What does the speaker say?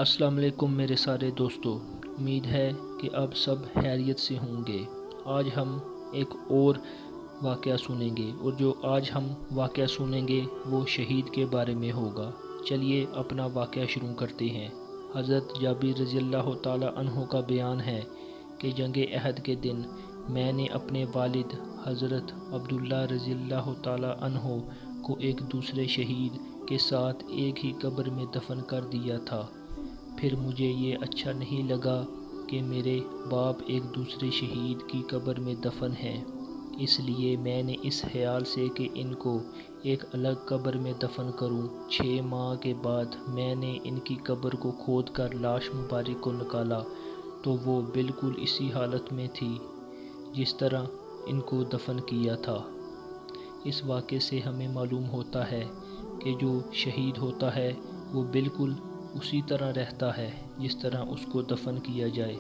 अस्सलाम वालेकुम मेरे सारे दोस्तों, उम्मीद है कि अब सब खैरियत से होंगे। आज हम एक और वाक़या सुनेंगे और जो आज हम वाक़या सुनेंगे वो शहीद के बारे में होगा। चलिए अपना वाक़या शुरू करते हैं। हज़रत जाबिर रज़ियल्लाहु ताला अन्हु का बयान है कि जंग अहद के दिन मैंने अपने वालिद हज़रत अब्दुल्ला रज़ियल्लाहु ताला अन्हु को एक दूसरे शहीद के साथ एक ही कब्र में दफन कर दिया था। फिर मुझे ये अच्छा नहीं लगा कि मेरे बाप एक दूसरे शहीद की कब्र में दफन हैं, इसलिए मैंने इस ख्याल से कि इनको एक अलग कब्र में दफन करूं। 6 माह के बाद मैंने इनकी कब्र को खोद कर लाश मुबारक को निकाला तो वो बिल्कुल इसी हालत में थी जिस तरह इनको दफन किया था। इस वाक़े से हमें मालूम होता है कि जो शहीद होता है वो बिल्कुल उसी तरह रहता है जिस तरह उसको दफन किया जाए।